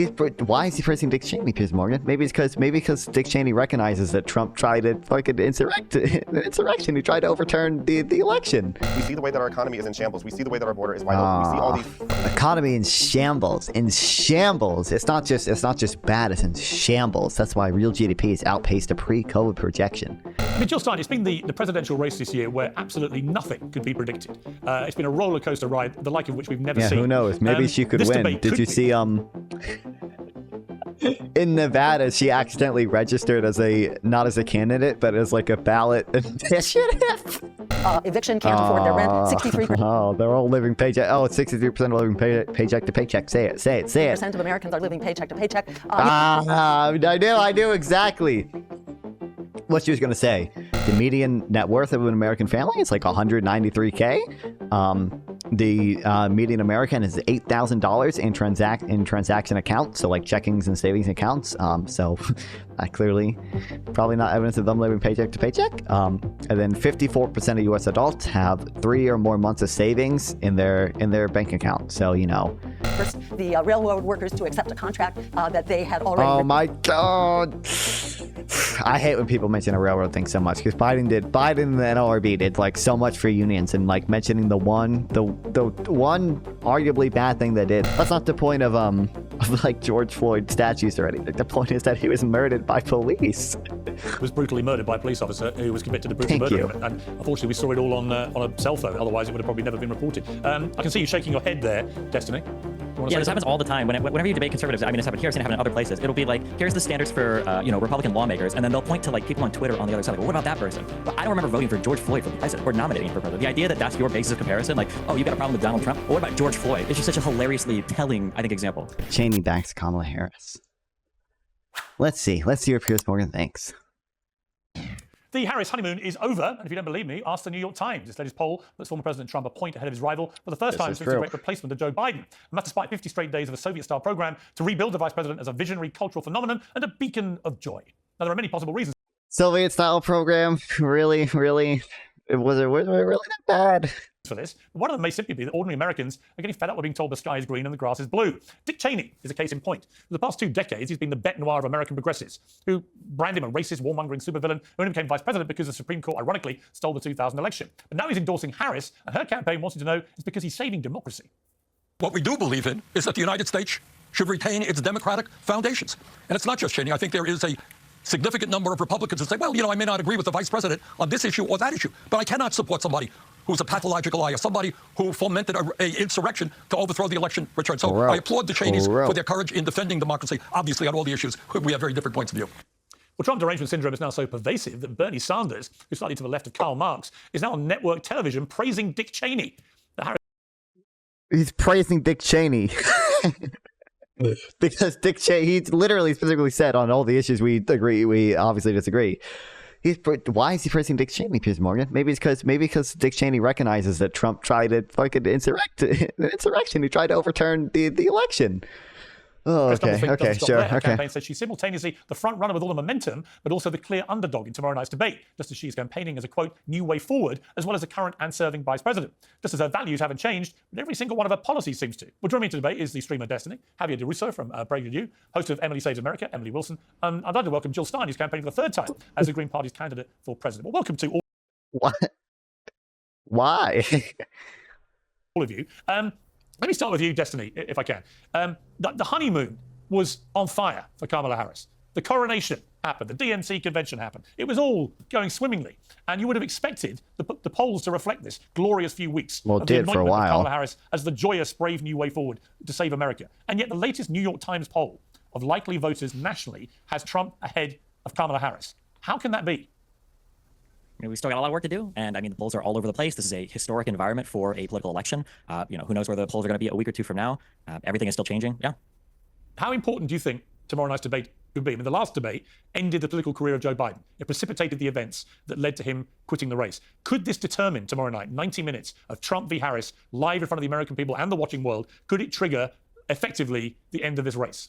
Why is he praising Dick Cheney, Piers Morgan? Maybe because Dick Cheney recognizes that Trump tried to fucking insurrection. He tried to overturn the election. We see the way that our economy is in shambles. We see the way that our border is wide open. We see all these economy in shambles. In shambles. It's not just bad. It's in shambles. That's why real GDP has outpaced a pre-COVID projection. I mean, Jill Stein, it's been the presidential race this year where absolutely nothing could be predicted. It's been a roller coaster ride, the like of which we've never seen. Who knows? Maybe she could win. Did you see in Nevada, she accidentally registered as not as a candidate, but as like a ballot initiative. Eviction, can't afford their rent, 63%. Oh, they're all living paycheck. Oh, it's 63% living paycheck to paycheck. Say it. % of Americans are living paycheck to paycheck. I knew exactly what she was going to say. The median net worth of an American family is like $193K. The median American is $8,000 in transaction accounts, so like checkings and savings accounts. So clearly, probably not evidence of them living paycheck to paycheck. And then 54% of U.S. adults have 3 or more months of savings in their bank account. So First, the railroad workers to accept a contract that they had already. Oh my God! I hate when people mention a railroad thing so much, because Biden and the NLRB did like so much for unions, and like mentioning the one arguably bad thing they did. That's not the point of like George Floyd statues or anything. The point is that he was murdered by police. Was brutally murdered by a police officer who was convicted of brutal murder. And unfortunately, we saw it all on a cell phone. Otherwise, it would have probably never been reported. I can see you shaking your head there, Destiny. Yeah, this happens all the time. Whenever you debate conservatives, I mean, it's happened here, it's going to happen in other places. It'll be like, here's the standards for, Republican lawmakers, and then they'll point to like people on Twitter on the other side. Like, well, what about that person? Well, I don't remember voting for George Floyd for president or nominating him for president. The idea that that's your basis of comparison, like, oh, you got a problem with Donald Trump? Well, what about George Floyd? It's just such a hilariously telling, I think, example. Cheney backs Kamala Harris. Let's see what Piers Morgan thinks. The Harris honeymoon is over, and if you don't believe me, ask the New York Times. Its latest poll puts former President Trump a point ahead of his rival for the first time since the great replacement of Joe Biden. And that's despite 50 straight days of a Soviet-style program to rebuild the vice president as a visionary cultural phenomenon and a beacon of joy. Now, there are many possible reasons. Soviet-style program? Really? Was it really that bad? For this. One of them may simply be that ordinary Americans are getting fed up with being told the sky is green and the grass is blue. Dick Cheney is a case in point. For the past 2 decades, he's been the bête noire of American progressives, who brand him a racist, warmongering supervillain who only became vice president because the Supreme Court, ironically, stole the 2000 election. But now he's endorsing Harris, and her campaign wants you to know it's because he's saving democracy. What we do believe in is that the United States should retain its democratic foundations. And it's not just Cheney. I think there is a significant number of Republicans who say, well, I may not agree with the vice president on this issue or that issue, but I cannot support somebody who's a pathological liar, somebody who fomented an insurrection to overthrow the election return. So I applaud the Cheneys for their courage in defending democracy. Obviously, on all the issues, we have very different points of view. Well, Trump derangement syndrome is now so pervasive that Bernie Sanders, who's slightly to the left of Karl Marx, is now on network television praising Dick Cheney. He's praising Dick Cheney. Because Dick Cheney, he literally specifically said on all the issues we obviously disagree. Why is he praising Dick Cheney, Piers Morgan? Maybe because Dick Cheney recognizes that Trump tried to fucking insurrection. He tried to overturn the election. Oh, okay, sure. Her campaign said she's simultaneously the front runner with all the momentum, but also the clear underdog in tomorrow night's debate, just as she is campaigning as a, quote, new way forward, as well as a current and serving vice president. Just as her values haven't changed, but every single one of her policies seems to. Well, joining me to debate is the streamer Destiny, Javier DeRusso from Brave New, host of Emily Saves America, Emily Wilson. I'd like to welcome Jill Stein, who's campaigning for the 3rd time as the Green Party's candidate for president. Well, welcome to all. What? Why? all of you. Let me start with you, Destiny, if I can. The honeymoon was on fire for Kamala Harris. The coronation happened. The DNC convention happened. It was all going swimmingly. And you would have expected the polls to reflect this glorious few weeks. Well, it did for a while. Of Kamala Harris as the joyous, brave new way forward to save America. And yet the latest New York Times poll of likely voters nationally has Trump ahead of Kamala Harris. How can that be? We still got a lot of work to do, and I mean, the polls are all over the place. This is a historic environment for a political election. Who knows where the polls are going to be a week or 2 from now? Everything is still changing. Yeah. How important do you think tomorrow night's debate could be? I mean, the last debate ended the political career of Joe Biden. It precipitated the events that led to him quitting the race. Could this determine tomorrow night, 90 minutes of Trump v. Harris live in front of the American people and the watching world? Could it trigger effectively the end of this race?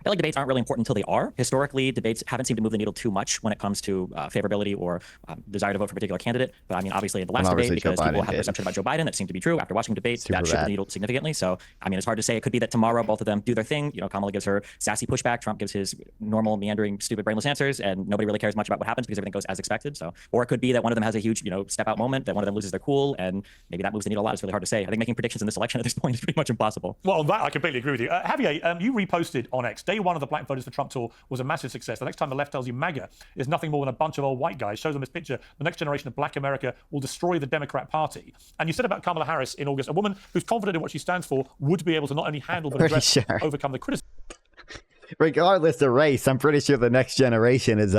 feel like debates aren't really important until they are. Historically, debates haven't seemed to move the needle too much when it comes to favorability or desire to vote for a particular candidate. But I mean, obviously in the last debate, because people had a perception about Joe Biden that seemed to be true after watching debates, that shifted the needle significantly. So, I mean, it's hard to say. It could be that tomorrow both of them do their thing. You know, Kamala gives her sassy pushback, Trump gives his normal, meandering, stupid, brainless answers, and nobody really cares much about what happens because everything goes as expected. So, or it could be that one of them has a huge, step out moment, that one of them loses their cool, and maybe that moves the needle a lot. It's really hard to say. I think making predictions in this election at this point is pretty much impossible. Well, on that, I completely agree with you. Javier, you reposted on X, day one of the Black Voters for Trump tour was a massive success. The next time the left tells you MAGA is nothing more than a bunch of old white guys, shows them this picture, the next generation of Black America will destroy the Democrat Party. And you said about Kamala Harris in August, a woman who's confident in what she stands for would be able to not only handle but address, overcome the criticism. Regardless of race, I'm pretty sure the next generation is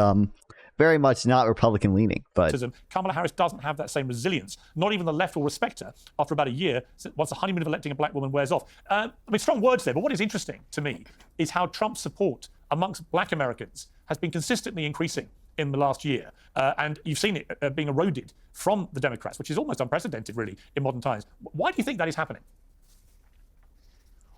very much not Republican leaning. But Kamala Harris doesn't have that same resilience. Not even the left will respect her after about a year, once the honeymoon of electing a black woman wears off. I mean, strong words there, but what is interesting to me is how Trump's support amongst black Americans has been consistently increasing in the last year. And you've seen it being eroded from the Democrats, which is almost unprecedented, really, in modern times. Why do you think that is happening?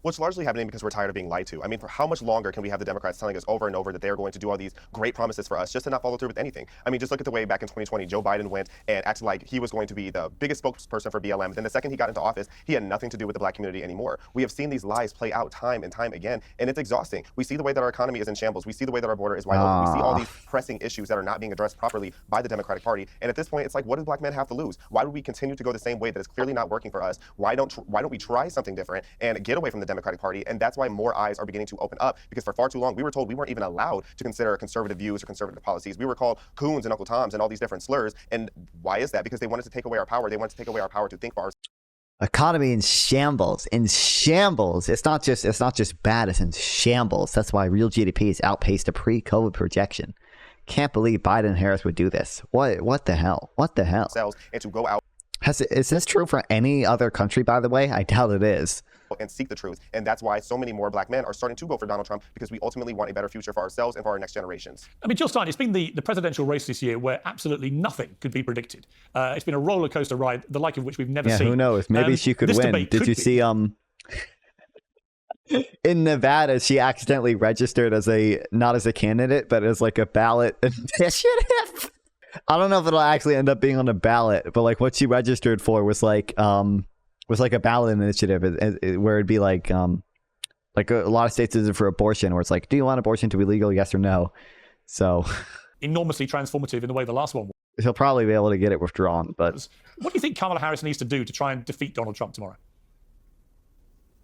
Well, it's largely happening because we're tired of being lied to. I mean, for how much longer can we have the Democrats telling us over and over that they're going to do all these great promises for us just to not follow through with anything? I mean, just look at the way back in 2020, Joe Biden went and acted like he was going to be the biggest spokesperson for BLM. Then the second he got into office, he had nothing to do with the black community anymore. We have seen these lies play out time and time again, and it's exhausting. We see the way that our economy is in shambles. We see the way that our border is wide open. We see all these pressing issues that are not being addressed properly by the Democratic Party. And at this point, it's like, what do black men have to lose? Why would we continue to go the same way that is clearly not working for us? Why don't we try something different and get away from the Democratic Party? And that's why more eyes are beginning to open up, because for far too long we were told we weren't even allowed to consider conservative views or conservative policies. We were called coons and Uncle Toms and all these different slurs. And why is that? Because they wanted to take away our power. They wanted to take away our power to think for ourselves. Economy in shambles. In shambles. It's not just bad, it's in shambles. That's why real GDP has outpaced a pre-COVID projection. Can't believe Biden and Harris would do this. What the hell? What the hell? And to go out. Is this true for any other country, by the way? I doubt it is. And seek the truth. And that's why so many more black men are starting to go for Donald Trump, because we ultimately want a better future for ourselves and for our next generations. I mean, Jill Stein, it's been the presidential race this year where absolutely nothing could be predicted. It's been a roller coaster ride, the like of which we've never seen. Who knows? Maybe she could win. Did you see in Nevada, she accidentally registered as not as a candidate, but as like a ballot initiative? I don't know if it'll actually end up being on a ballot, but like what she registered for was like a ballot initiative where it'd be like a lot of states is for abortion, where it's like, do you want abortion to be legal, yes or no? So enormously transformative in the way the last one was. He'll probably be able to get it withdrawn. But what do you think Kamala Harris needs to do to try and defeat Donald Trump tomorrow?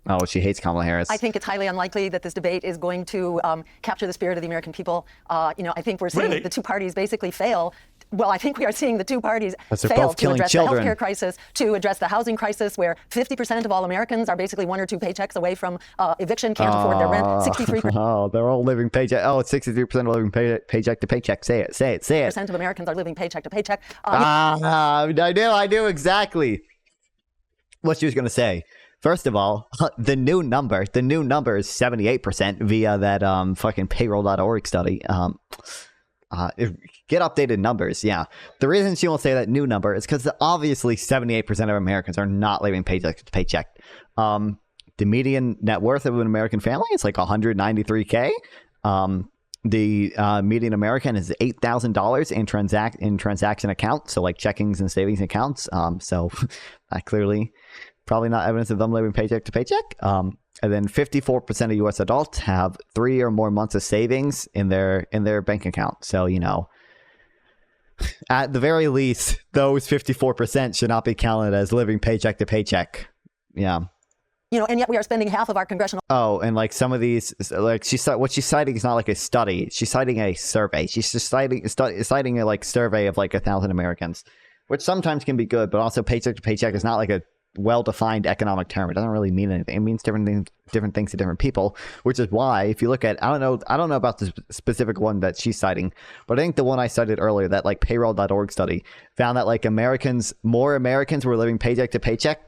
Oh, she hates Kamala Harris. I think it's highly unlikely that this debate is going to capture the spirit of the American people. I think we're seeing the two parties basically fail. Well, I think we are seeing the two parties fail to address the healthcare crisis, to address the housing crisis, where 50% of all Americans are basically 1 or 2 paychecks away from eviction, can't afford their rent. 63%. Oh, they're all living paycheck. Oh, it's 63% of living paycheck to paycheck. Say it. Percent of Americans are living paycheck to paycheck. I knew exactly what she was going to say. First of all, the new number is 78% via that fucking payroll.org study. Get updated numbers, yeah. The reason she won't say that new number is because obviously 78% of Americans are not living paycheck to paycheck. The median net worth of an American family is like $193K. The median American is $8,000 in transaction accounts, so like checkings and savings accounts. So clearly probably not evidence of them living paycheck to paycheck. And then 54% of U.S. adults have 3 or more months of savings in their bank account. So, at the very least, those 54% should not be counted as living paycheck to paycheck. Yeah. And yet we are spending half of our congressional. Oh, and like some of these, like what she's citing is not like a study. She's citing a survey. She's just citing a like survey of like 1,000 Americans, which sometimes can be good, but also paycheck to paycheck is not like a well-defined economic term. It doesn't really mean anything. It means different things to different people, which is why if you look at, I don't know about the specific one that she's citing, but I think the one I cited earlier, that like payroll.org study, found that like more Americans were living paycheck to paycheck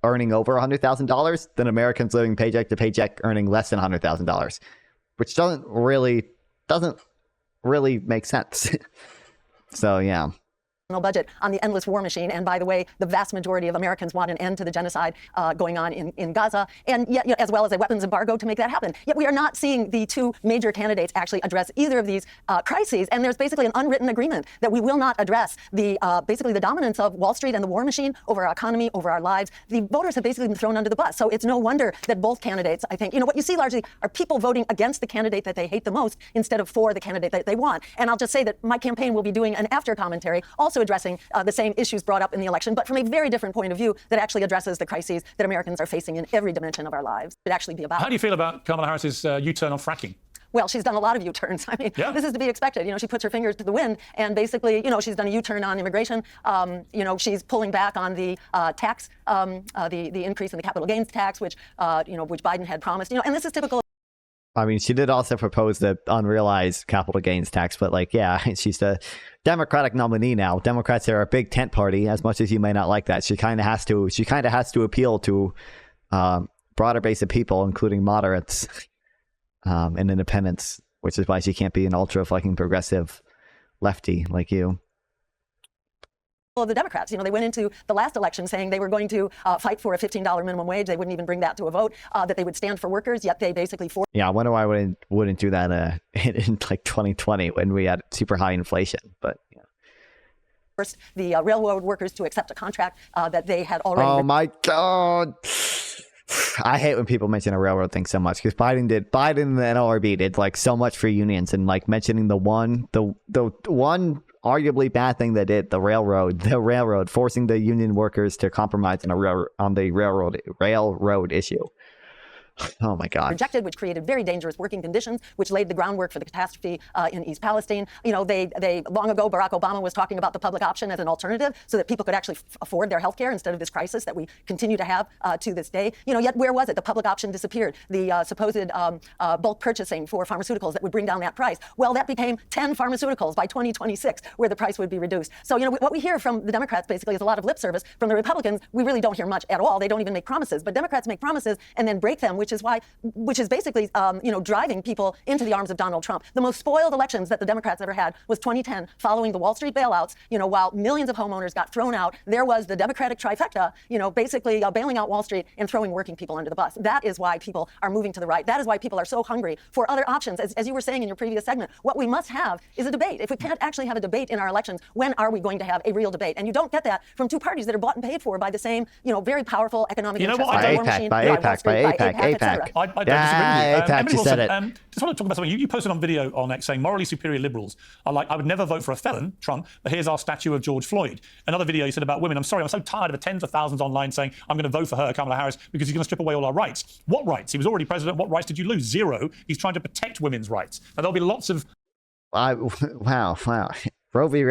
earning over $100,000 than Americans living paycheck to paycheck earning less than $100,000, which doesn't really make sense. So yeah. budget on the endless war machine. And by the way, the vast majority of Americans want an end to the genocide going on in Gaza, and yet, as well as a weapons embargo to make that happen. Yet we are not seeing the two major candidates actually address either of these crises. And there's basically an unwritten agreement that we will not address the basically the dominance of Wall Street and the war machine over our economy, over our lives. The voters have basically been thrown under the bus. So it's no wonder that both candidates, I think, what you see largely are people voting against the candidate that they hate the most instead of for the candidate that they want. And I'll just say that my campaign will be doing an after commentary, also addressing the same issues brought up in the election, but from a very different point of view that actually addresses the crises that Americans are facing in every dimension of our lives. It actually be about. How do you feel about Kamala Harris's U-turn on fracking? Well, she's done a lot of U-turns. I mean, this is to be expected. She puts her fingers to the wind, and basically, she's done a U-turn on immigration. She's pulling back on the tax, the increase in the capital gains tax, which Biden had promised. And this is typical. I mean, she did also propose the unrealized capital gains tax, but she's the Democratic nominee now. Democrats are a big tent party, as much as you may not like that. She kind of has to appeal to broader base of people, including moderates and independents, which is why she can't be an ultra fucking progressive lefty like you. Of the Democrats. They went into the last election saying they were going to fight for a $15 minimum wage. They wouldn't even bring that to a vote, that they would stand for workers, yet they basically forced. Yeah, I wonder why I wouldn't do that in 2020 when we had super high inflation. But forced the railroad workers to accept a contract that they had already. Oh my God. I hate when people mention a railroad thing so much, because Biden and the NLRB did so much for unions, and mentioning the one arguably bad thing they did, the railroad forcing the union workers to compromise on the railroad issue. Oh my God. Rejected, which created very dangerous working conditions, which laid the groundwork for the catastrophe in East Palestine. They long ago, Barack Obama was talking about the public option as an alternative so that people could actually afford their health care instead of this crisis that we continue to have to this day. Yet where was it? The public option disappeared. The supposed bulk purchasing for pharmaceuticals that would bring down that price. Well, that became 10 pharmaceuticals by 2026, where the price would be reduced. So, what we hear from the Democrats basically is a lot of lip service. From the Republicans, we really don't hear much at all. They don't even make promises. But Democrats make promises and then break them, which is basically, driving people into the arms of Donald Trump. The most spoiled elections that the Democrats ever had was 2010, following the Wall Street bailouts. While millions of homeowners got thrown out, there was the Democratic trifecta, basically bailing out Wall Street and throwing working people under the bus. That is why people are moving to the right. That is why people are so hungry for other options. As you were saying in your previous segment, what we must have is a debate. If we can't actually have a debate in our elections, when are we going to have a real debate? And you don't get that from two parties that are bought and paid for by the same, very powerful economic interests. By AIPAC. I don't disagree with you. You said it. Just want to talk about something. You posted on video on X saying morally superior liberals are I would never vote for a felon, Trump, but here's our statue of George Floyd. Another video you said about women. I'm sorry, I'm so tired of the tens of thousands online saying I'm going to vote for her, Kamala Harris, because he's going to strip away all our rights. What rights? He was already president. What rights did you lose? Zero. He's trying to protect women's rights. Now, there'll be lots of... Wow. Roe v.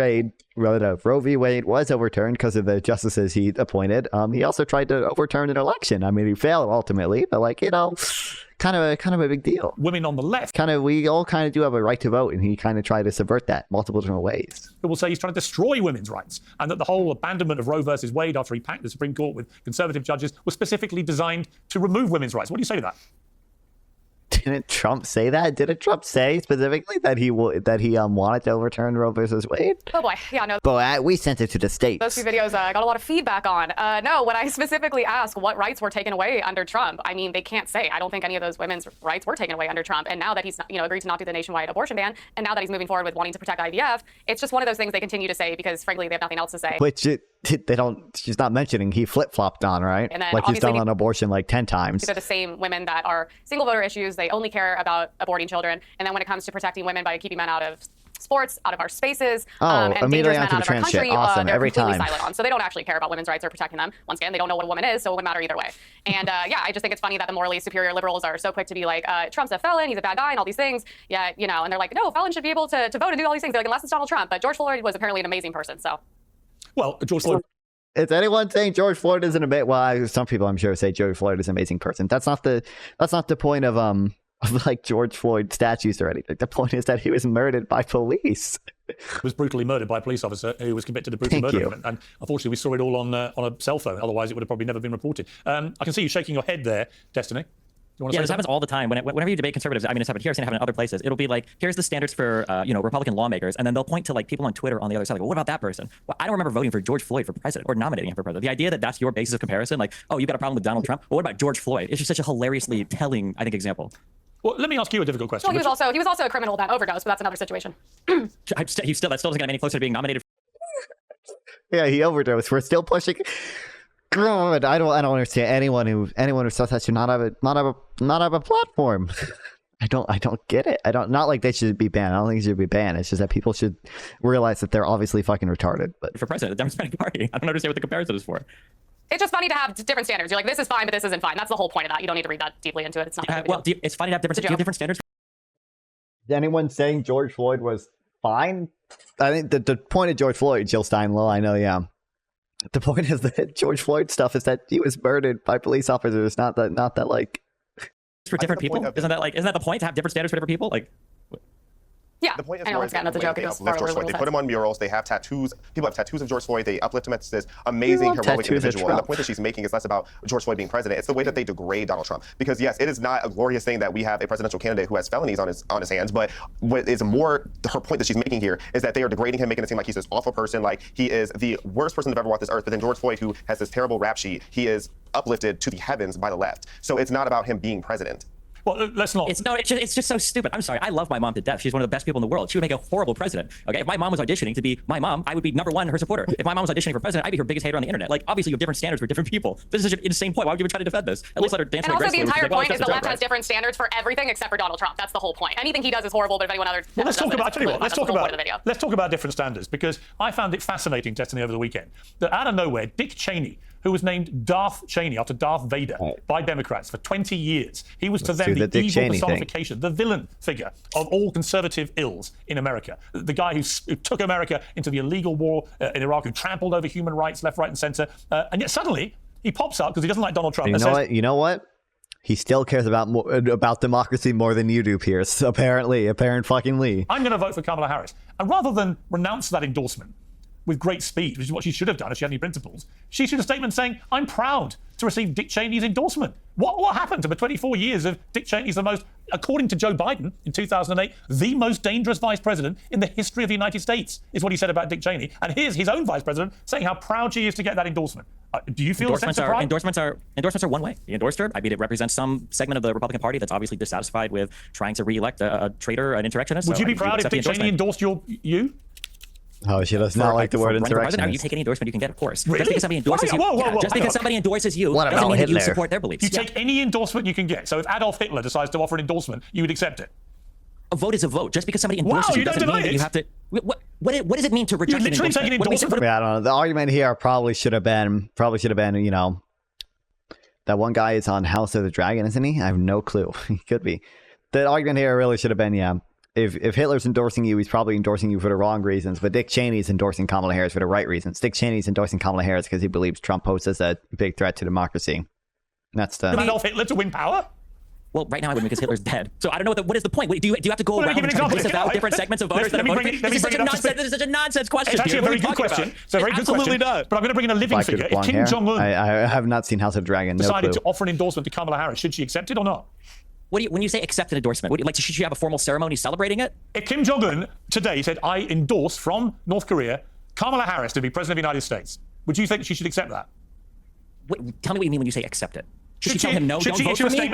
Wade was overturned because of the justices he appointed. He also tried to overturn an election. I mean, he failed ultimately, but kind of a big deal. Women on the left. We all do have a right to vote, and he kind of tried to subvert that multiple different ways. People say he's trying to destroy women's rights, and that the whole abandonment of Roe versus Wade after he packed the Supreme Court with conservative judges was specifically designed to remove women's rights. What do you say to that? Didn't Trump say that? Didn't Trump say specifically that he wanted to overturn Roe versus Wade? Oh boy, yeah, no. But we sent it to the states. Those two videos got a lot of feedback on. No, when I specifically asked what rights were taken away under Trump, I mean, they can't say. I don't think any of those women's rights were taken away under Trump. And now that he's agreed to not do the nationwide abortion ban, and now that he's moving forward with wanting to protect IVF, it's just one of those things they continue to say because frankly they have nothing else to say. Which they don't. She's not mentioning he flip-flopped on, right? And then he's done on abortion 10 times. These are the same women that are single voter issues. They only care about aborting children. And then when it comes to protecting women by keeping men out of sports, out of our spaces, and dangerous men out of our country, awesome. They're Every completely time. silent on. So they don't actually care about women's rights or protecting them. Once again, they don't know what a woman is, so it wouldn't matter either way. And I just think it's funny that the morally superior liberals are so quick to be like, Trump's a felon, he's a bad guy, and all these things. Yeah, and they're like, no, felons should be able to vote and do all these things. They're like, unless it's Donald Trump. But George Floyd was apparently an amazing person, so. Well, George Floyd... Is anyone saying George Floyd isn't a bit? Well, some people I'm sure say George Floyd is an amazing person. That's not the point of George Floyd statues or anything. The point is that he was murdered by police. Was brutally murdered by a police officer who was convicted of brutal murder. And unfortunately, we saw it all on a cell phone. Otherwise, it would have probably never been reported. I can see you shaking your head there, Destiny. Yeah, this happens all the time. Whenever you debate conservatives, I mean, it's happened here, it's gonna happen in other places. It'll be like, here's the standards for, Republican lawmakers, and then they'll point to like people on Twitter on the other side, like, well, what about that person? Well, I don't remember voting for George Floyd for president or nominating him for president. The idea that that's your basis of comparison, like, oh, you got a problem with Donald Trump? Well, what about George Floyd? It's just such a hilariously telling, I think, example. Well, let me ask you a difficult question. Well, he was also a criminal that overdosed, but that's another situation. That still doesn't get him any closer to being nominated. Yeah, he overdosed. We're still pushing. God, I don't understand anyone who says that should not have a platform. I don't get it. Not like they should be banned. I don't think they should be banned. It's just that people should realize that they're obviously fucking retarded. But for president, the Democratic Party, I don't understand what the comparison is for. It's just funny to have different standards. You're like, this is fine, but this isn't fine. That's the whole point of that. You don't need to read that deeply into it. It's not. It's funny to have different standards. Is anyone saying George Floyd was fine? I think the point of George Floyd, Jill Stein, I know, yeah. The point is that George Floyd stuff is that he was murdered by police officers, not that like for different people. Isn't that the point, to have different standards for different people? Like, yeah, the point is I know, it's kind of the joke. It goes uplift George Floyd. They put him on murals. They have tattoos. People have tattoos of George Floyd. They uplift him as this amazing, heroic individual. And the point that she's making is less about George Floyd being president. It's the way that they degrade Donald Trump. Because yes, it is not a glorious thing that we have a presidential candidate who has felonies on his hands. But what is more her point that she's making here is that they are degrading him, making it seem like he's this awful person, like he is the worst person to ever walk this earth. But then George Floyd, who has this terrible rap sheet, he is uplifted to the heavens by the left. So it's not about him being president. Well, let's not. It's just so stupid. I'm sorry. I love my mom to death. She's one of the best people in the world. She would make a horrible president. Okay, if my mom was auditioning to be my mom, I would be #1 her supporter. If my mom was auditioning for president, I'd be her biggest hater on the internet. Like, obviously, you have different standards for different people. This is such an insane point. Why would you even try to defend this? At least let her dance. And also, the entire point is the left has different standards for everything except for Donald Trump. That's the whole point. Anything he does is horrible, but if anyone other, well, let's talk about different standards, because I found it fascinating, Destiny, over the weekend, that out of nowhere, Dick Cheney, who was named Darth Cheney after Darth Vader by Democrats for 20 years. He was to them the evil personification, the villain figure of all conservative ills in America. The guy who took America into the illegal war in Iraq, who trampled over human rights left, right, and center. And yet suddenly he pops up because he doesn't like Donald Trump. You know what? He still cares about democracy more than you do, Piers. Apparently. I'm going to vote for Kamala Harris. And rather than renounce that endorsement with great speed, which is what she should have done if she had any principles, she issued a statement saying, I'm proud to receive Dick Cheney's endorsement. What happened to the 24 years of Dick Cheney's the most, according to Joe Biden in 2008, the most dangerous vice president in the history of the United States, is what he said about Dick Cheney. And here's his own vice president saying how proud she is to get that endorsement. Do you feel a sense of pride? Endorsements are one way. He endorsed her. I mean, it represents some segment of the Republican Party that's obviously dissatisfied with trying to re-elect a traitor, an insurrectionist. Would you be proud if Dick Cheney endorsed you? Oh, she does not like the word insurrectionist. You take any endorsement you can get, of course. Really? Just because somebody endorses because somebody endorses you doesn't mean that you support their beliefs. You take any endorsement you can get. So if Adolf Hitler decides to offer an endorsement, you would accept it? A vote is a vote. Just because somebody endorses you doesn't mean that you have to. What does it mean to reject an endorsement? I don't know. The argument here probably should have been, that one guy is on House of the Dragon, isn't he? I have no clue. He could be. The argument here really should have been, If Hitler's endorsing you, he's probably endorsing you for the wrong reasons. But Dick Cheney's endorsing Kamala Harris for the right reasons. Dick Cheney's endorsing Kamala Harris because he believes Trump poses a big threat to democracy. That's the. Adolf Hitler to win power? Well, right now I wouldn't because Hitler's dead. So I don't know what is the point? Do you have to go around and try to disavow different segments of voters that are voting? This is such a nonsense question. It's actually a very good question. It's a very good question. But I'm going to bring in a living figure. If Kim Jong-un, I have not seen House of Dragon. Decided to offer an endorsement to Kamala Harris, should she accept it or not? When you say accept an endorsement, should you have a formal ceremony celebrating it? If Kim Jong-un today said, I endorse from North Korea Kamala Harris to be president of the United States, would you think she should accept that? Tell me what you mean when you say accept it. Should she tell him no, don't vote for me?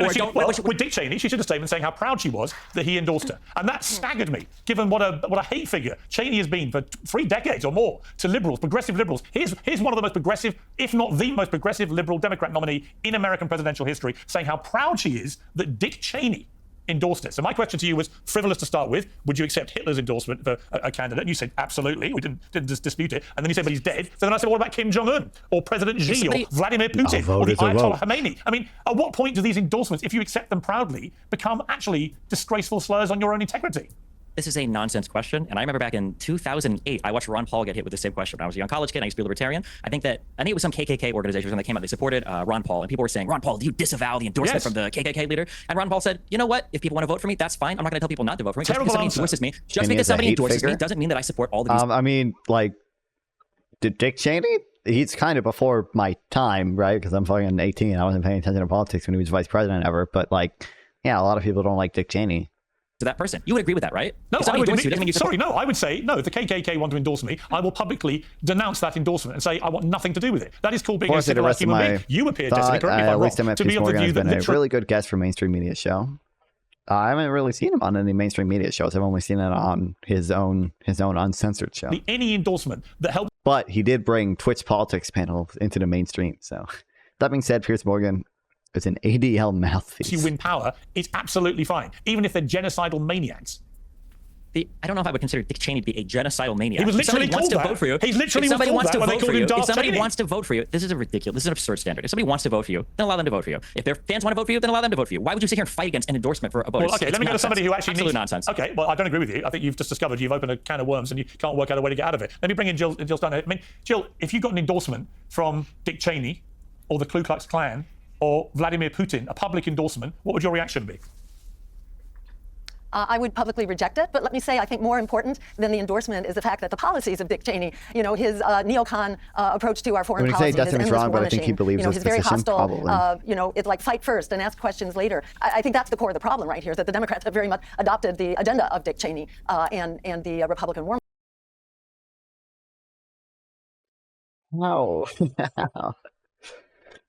With Dick Cheney, she issued a statement saying how proud she was that he endorsed her. And that staggered me, given what a hate figure Cheney has been for 3 decades or more to liberals, progressive liberals. Here's one of the most progressive, if not the most progressive liberal Democrat nominee in American presidential history, saying how proud she is that Dick Cheney endorsed it. So my question to you was frivolous to start with. Would you accept Hitler's endorsement for a candidate? And you said absolutely. We didn't dispute it. And then you said, but he's dead. So then I said, what about Kim Jong-un or President Xi or Vladimir Putin or the Ayatollah Khomeini? I mean, at what point do these endorsements, if you accept them proudly, become actually disgraceful slurs on your own integrity? This is a nonsense question. And I remember back in 2008, I watched Ron Paul get hit with the same question. When I was a young college kid, and I used to be a libertarian. I think it was some KKK organization when they came out, they supported Ron Paul. And people were saying, Ron Paul, do you disavow the endorsement from the KKK leader? And Ron Paul said, you know what? If people want to vote for me, that's fine. I'm not going to tell people not to vote for me. Just because somebody endorses me doesn't mean that I support all the did Dick Cheney he's kind of before my time, right? Because I'm fucking 18. I wasn't paying attention to politics when he was vice president ever. But like, yeah, a lot of people don't like Dick Cheney. To that person, you would agree with that, right? No, I would I would say no. If the KKK want to endorse me, I will publicly denounce that endorsement and say I want nothing to do with it. That is called being a civilized human being. You appear, Jessica, correct me if I'm wrong, to be of the view that a really good guest for mainstream media show. I haven't really seen him on any mainstream media shows. I've only seen it on his own uncensored show. Any endorsement that helps. But he did bring Twitch politics panel into the mainstream. So that being said, Piers Morgan is an ADL mouthpiece. You win power, it's absolutely fine, even if they're genocidal maniacs. I don't know if I would consider Dick Cheney to be a genocidal maniac. He was literally wants to vote for you. He's literally if somebody wants to vote for you. If somebody wants to vote for you, this is a ridiculous. This is an absurd standard. If somebody wants to vote for you, then allow them to vote for you. If their fans want to vote for you, then allow them to vote for you. Why would you sit here and fight against an endorsement for a vote? Well, okay, let me go to somebody who actually absolute nonsense. Okay, well, I don't agree with you. I think you've just discovered you've opened a can of worms and you can't work out a way to get out of it. Let me bring in Jill Stein. I mean, Jill, if you got an endorsement from Dick Cheney or the Ku Klux Klan or Vladimir Putin, a public endorsement, what would your reaction be? I would publicly reject it, but let me say, I think more important than the endorsement is the fact that the policies of Dick Cheney, his neocon approach to our foreign policy, his endless war machine, I think he believes his very hostile, it's like fight first and ask questions later. I think that's the core of the problem right here, is that the Democrats have very much adopted the agenda of Dick Cheney and the Republican war. No.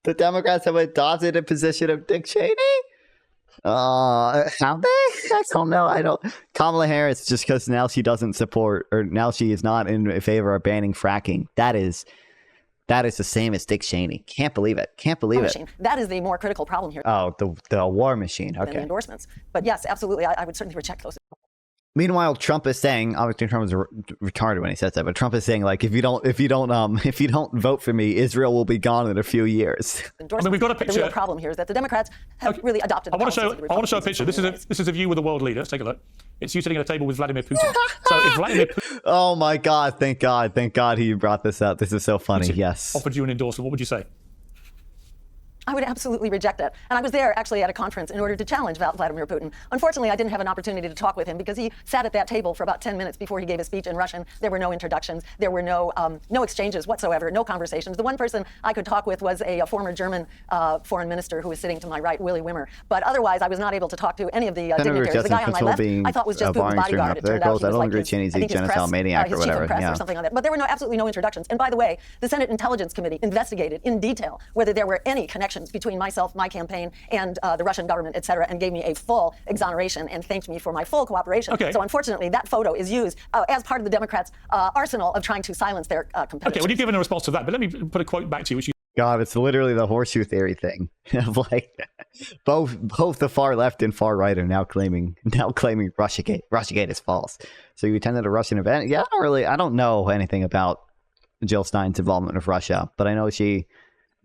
The Democrats have adopted a position of Dick Cheney? Have they? I don't know. Kamala Harris, just because now she doesn't support, or now she is not in favor of banning fracking. That is the same as Dick Cheney. Can't believe it. That is the more critical problem here. Oh, the war machine. Okay. The endorsements. But yes, absolutely, I would certainly reject those. Meanwhile, Trump is saying, obviously Trump was retarded when he says that, but Trump is saying, like, if you don't vote for me, Israel will be gone in a few years. I mean, we've got a picture. The real problem here is that the Democrats have really adopted. I want to show a picture. This is a view with a world leader. Let's take a look. It's you sitting at a table with Vladimir Putin. So if Vladimir Putin, oh my God! Thank God he brought this up. This is so funny. Yes. Offered you an endorsement, what would you say? I would absolutely reject it. And I was there actually at a conference in order to challenge Vladimir Putin. Unfortunately, I didn't have an opportunity to talk with him because he sat at that table for about 10 minutes before he gave a speech in Russian. There were no introductions. There were no exchanges whatsoever, no conversations. The one person I could talk with was a former German foreign minister who was sitting to my right, Willy Wimmer. But otherwise, I was not able to talk to any of the dignitaries. The guy on my left, I thought was just Putin's bodyguard. It turned out he was like his chief of press or something like that. But there were absolutely no introductions. And by the way, the Senate Intelligence Committee investigated in detail whether there were any connections between myself, my campaign, and the Russian government, et cetera, and gave me a full exoneration and thanked me for my full cooperation. Okay. So unfortunately, that photo is used as part of the Democrats' arsenal of trying to silence their competitors. Okay, well, you've given a response to that, but let me put a quote back to you, which you... God, it's literally the horseshoe theory thing. Like, both the far left and far right are now claiming Russiagate. Russiagate is false. So you attended a Russian event? Yeah, I don't know anything about Jill Stein's involvement with Russia, but I know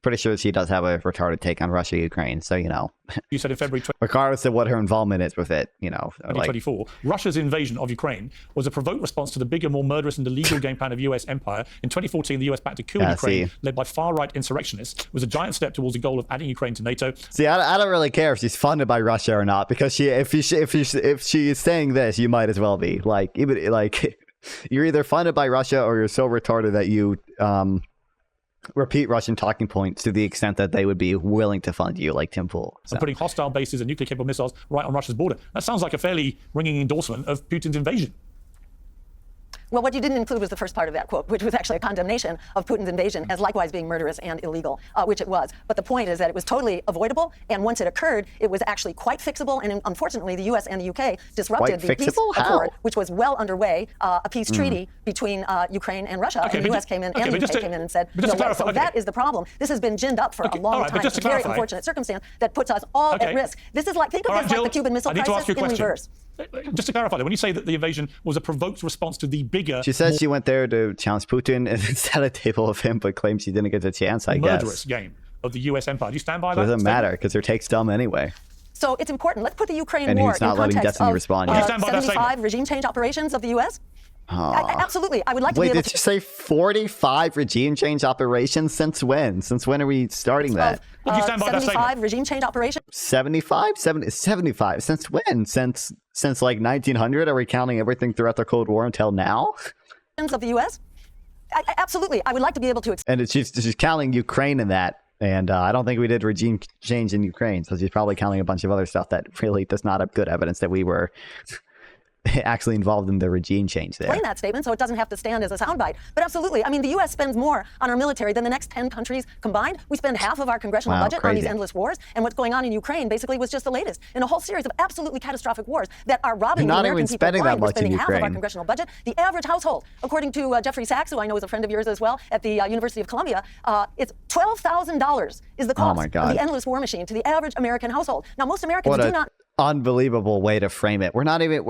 pretty sure she does have a retarded take on Russia, Ukraine. So, you said in February regardless of what her involvement is with it, 2024, Russia's invasion of Ukraine was a provoked response to the bigger, more murderous and illegal game plan of US empire. In 2014, the US backed a coup in Ukraine led by far-right insurrectionists. It was a giant step towards the goal of adding Ukraine to NATO. See, I don't really care if she's funded by Russia or not, because if she is saying this, you might as well be. Like, even like you're either funded by Russia or you're so retarded that you repeat Russian talking points to the extent that they would be willing to fund you, like Tim Pool. So. And putting hostile bases and nuclear-capable missiles right on Russia's border. That sounds like a fairly ringing endorsement of Putin's invasion. Well, what you didn't include was the first part of that quote, which was actually a condemnation of Putin's invasion as likewise being murderous and illegal, which it was. But the point is that it was totally avoidable, and once it occurred, it was actually quite fixable, and unfortunately, the U.S. and the U.K. disrupted the peace accord, which was well underway, a peace treaty between Ukraine and Russia, and the U.S. came in and the U.K. came in and said, no way. So that is the problem. This has been ginned up for a long time. It's a very unfortunate circumstance that puts us all at risk. This is like, think of this like the Cuban Missile Crisis in reverse. Just to clarify, when you say that the invasion was a provoked response to the bigger... She says she went there to challenge Putin and sat at a table with him, but claims she didn't get the chance, I guess. Murderous game of the U.S. empire. Do you stand by that? It doesn't matter, because her take's dumb anyway. So it's important. Let's put the Ukraine war in context of 75 regime change operations of the U.S. Absolutely. I would like to be able to... Wait, did you say 45 regime change operations? Since when? Since when are we starting that? Would you stand by that 75 regime change operations? 75? 75. Since when? Since like 1900? Are we counting everything throughout the Cold War until now? Of the U.S.? Absolutely. I would like to be able to. And she's counting Ukraine in that. And I don't think we did regime change in Ukraine. So she's probably counting a bunch of other stuff that really does not have good evidence that we were actually involved in the regime change there. Explain that statement so it doesn't have to stand as a soundbite. But absolutely, I mean, the U.S. spends more on our military than the next 10 countries combined. We spend half of our congressional budget on these endless wars. And what's going on in Ukraine basically was just the latest in a whole series of absolutely catastrophic wars that are robbing the American people blind. We're spending half of our congressional budget. The average household, according to Jeffrey Sachs, who I know is a friend of yours as well, at the University of Columbia, it's $12,000 is the cost of the endless war machine to the average American household. Now, most Americans do not. Unbelievable way to frame it. We're not even,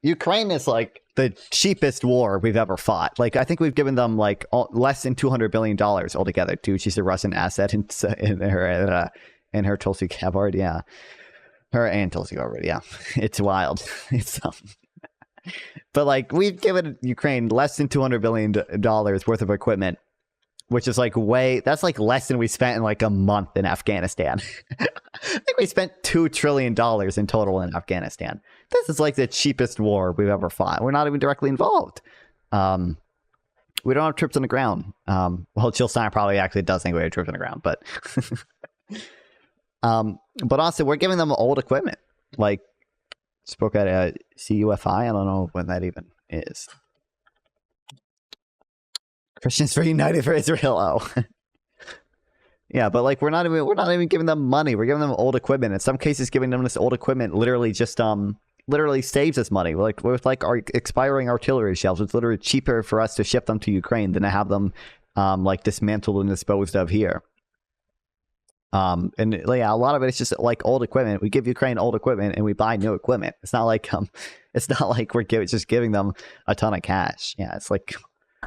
Ukraine is like the cheapest war we've ever fought. Like, I think we've given them like less than $200 billion altogether to she's a Russian asset in her Tulsi Gabbard. Yeah. Her and Tulsi Gabbard. Yeah. It's wild. It's but like, we've given Ukraine less than $200 billion worth of equipment, which is like that's like less than we spent in like a month in Afghanistan. I think we spent $2 trillion in total in Afghanistan. This is like the cheapest war we've ever fought. We're not even directly involved. We don't have troops on the ground. Well, Jill Stein probably actually does think we have troops on the ground, but also we're giving them old equipment. Like, spoke at a CUFI. I don't know when that even is. Christians for United for Israel. Oh. Yeah, but like we're not even giving them money. We're giving them old equipment. In some cases, giving them this old equipment literally just literally saves us money. Like with like our expiring artillery shells, it's literally cheaper for us to ship them to Ukraine than to have them like dismantled and disposed of here. And yeah, a lot of it is just like old equipment. We give Ukraine old equipment and we buy new equipment. It's not like we're just giving them a ton of cash. Yeah, it's like.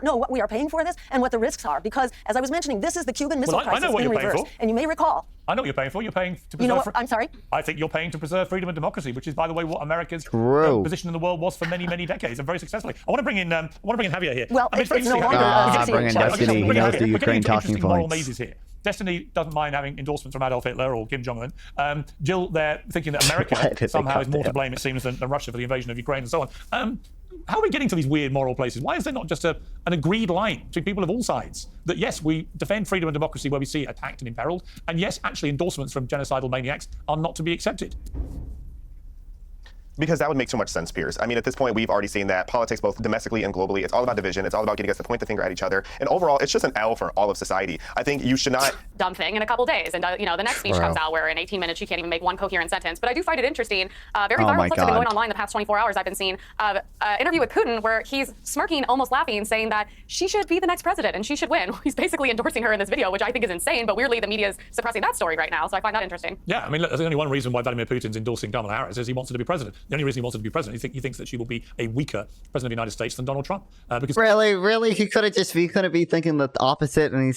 Know what we are paying for this and what the risks are, because as I was mentioning, this is the Cuban Missile Crisis in reverse. And you may recall. I know what you're paying for. You're paying to preserve. You know what? I'm sorry? I think you're paying to preserve freedom and democracy, which is, by the way, what America's position in the world was for many, many decades, and very successfully. I want to bring in Javier here. Well, I mean, it's no longer bring in Destiny. He knows the Ukraine talking moral mazes here. Destiny doesn't mind having endorsements from Adolf Hitler or Kim Jong-un. Jill, they're thinking that America somehow is more to blame, it seems, than Russia for the invasion of Ukraine and so on. How are we getting to these weird moral places? Why is there not just an agreed line between people of all sides that, yes, we defend freedom and democracy where we see it attacked and imperiled, and yes, actually endorsements from genocidal maniacs are not to be accepted? Because that would make too much sense, Piers. I mean, at this point, we've already seen that politics, both domestically and globally, it's all about division. It's all about getting us to point the finger at each other. And overall, it's just an L for all of society. I think you should not... Dumb thing in a couple days. And, the next speech comes out where in 18 minutes, you can't even make one coherent sentence. But I do find it interesting. Very viral clips have been going online the past 24 hours. I've been seeing an interview with Putin where he's smirking, almost laughing, saying that she should be the next president and she should win. He's basically endorsing her in this video, which I think is insane. But weirdly, the media is suppressing that story right now. So I find that interesting. Yeah, I mean, look, there's only one reason why Vladimir Putin's endorsing Kamala Harris is he wants her to be president. The only reason he wants her to be president, he thinks that she will be a weaker president of the United States than Donald Trump. Because really, he couldn't be thinking the opposite, and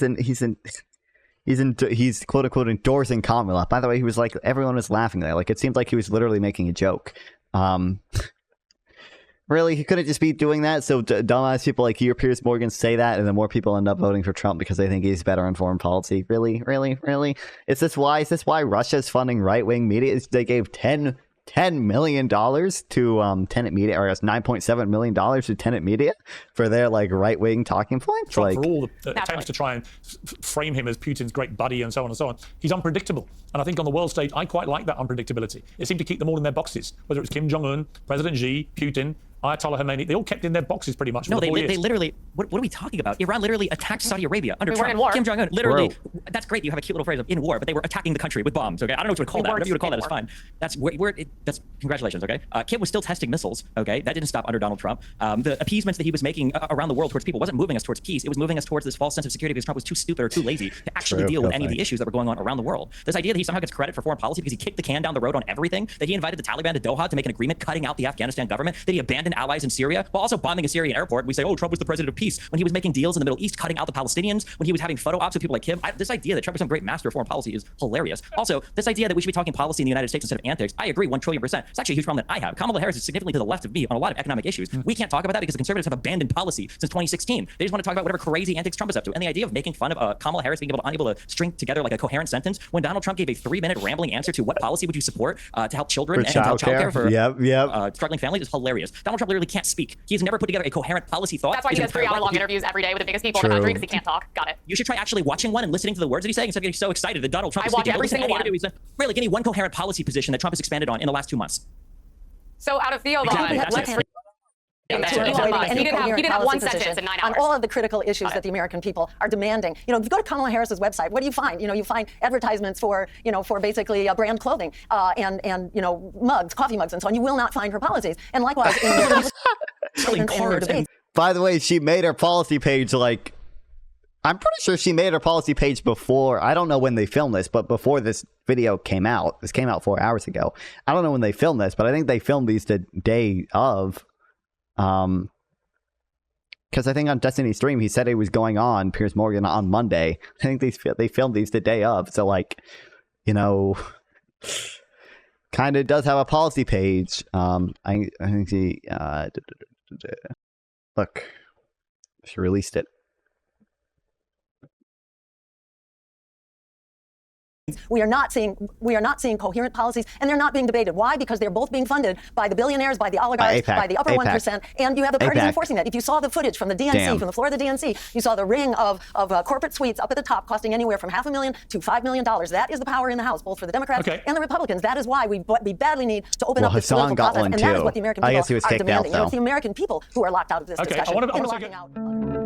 he's quote unquote endorsing Kamala. By the way, he was like, everyone was laughing there. Like, it seemed like he was literally making a joke. Really, he couldn't just be doing that. So dumbass people like you, Piers Morgan, say that, and then more people end up voting for Trump because they think he's better on foreign policy. Really? Is this why Russia's funding right-wing media? They gave $10 million to Tenet Media, or $9.7 million to Tenet Media for their like right-wing talking points. For all the attempts to try and frame him as Putin's great buddy and so on and so on. He's unpredictable. And I think on the world stage, I quite like that unpredictability. It seemed to keep them all in their boxes, whether it was Kim Jong-un, President Xi, Putin, Ayatollah Khamenei, they all kept in their boxes pretty much. No, they literally, what are we talking about? Iran literally attacked Saudi Arabia under Trump. In war. Kim Jong-un, literally, that's great. You have a cute little phrase of in war, but they were attacking the country with bombs, okay? I don't know what you would call that. Whatever you would call that is fine. That's congratulations, okay? Kim was still testing missiles, okay? That didn't stop under Donald Trump. The appeasements that he was making around the world towards people wasn't moving us towards peace. It was moving us towards this false sense of security because Trump was too stupid or too lazy to actually deal with any of the issues that were going on around the world. This idea that he somehow gets credit for foreign policy because he kicked the can down the road on everything, that he invited the Taliban to Doha to make an agreement cutting out the Afghanistan government, that he abandoned allies in Syria, while also bombing a Syrian airport. We say, oh, Trump was the president of peace when he was making deals in the Middle East, cutting out the Palestinians, when he was having photo ops with people like him. This idea that Trump is some great master of foreign policy is hilarious. Also, this idea that we should be talking policy in the United States instead of antics, I agree 1 trillion %. It's actually a huge problem that I have. Kamala Harris is significantly to the left of me on a lot of economic issues. We can't talk about that because the conservatives have abandoned policy since 2016. They just want to talk about whatever crazy antics Trump is up to. And the idea of making fun of Kamala Harris being unable to string together like a coherent sentence when Donald Trump gave a 3-minute rambling answer to what policy would you support to help children and to help childcare for struggling families is hilarious. Donald Trump literally can't speak. He's never put together a coherent policy thought. That's why he does 3-hour-long interviews every day with the biggest people in the country, because he can't talk. Got it. You should try actually watching one and listening to the words that he's saying instead of getting so excited that Donald Trump is watch speaking. every single one. Really, give me one coherent policy position that Trump has expanded on in the last 2 months. So out of Theo Vaughn, he didn't have one sentence in 9 hours. On all of the critical issues that the American people are demanding. You know, if you go to Kamala Harris's website, what do you find? You know, you find advertisements for, you know, for basically brand clothing and you know, mugs, coffee mugs, and so on. You will not find her policies. And likewise, in the debates. By the way, she made her policy page like, I'm pretty sure she made her policy page before. I don't know when they filmed this, but before this video came out. This came out 4 hours ago. I don't know when they filmed this, but I think they filmed these the day of. Because I think on Destiny's stream, he said he was going on Piers Morgan on Monday. I think they filmed these the day of. So, like, you know, kind of does have a policy page. I think she, look, she released it. We are not seeing coherent policies, and they're not being debated. Why? Because they're both being funded by the billionaires, by the oligarchs, by the upper 1%, and you have the parties enforcing that. If you saw the footage from the DNC, from the floor of the DNC, you saw the ring of corporate suites up at the top costing anywhere from $500,000 to $5 million. That is the power in the House, both for the Democrats and the Republicans. That is why we badly need to open up this political process, and that is what the American people are demanding. You know, it's the American people who are locked out of this discussion.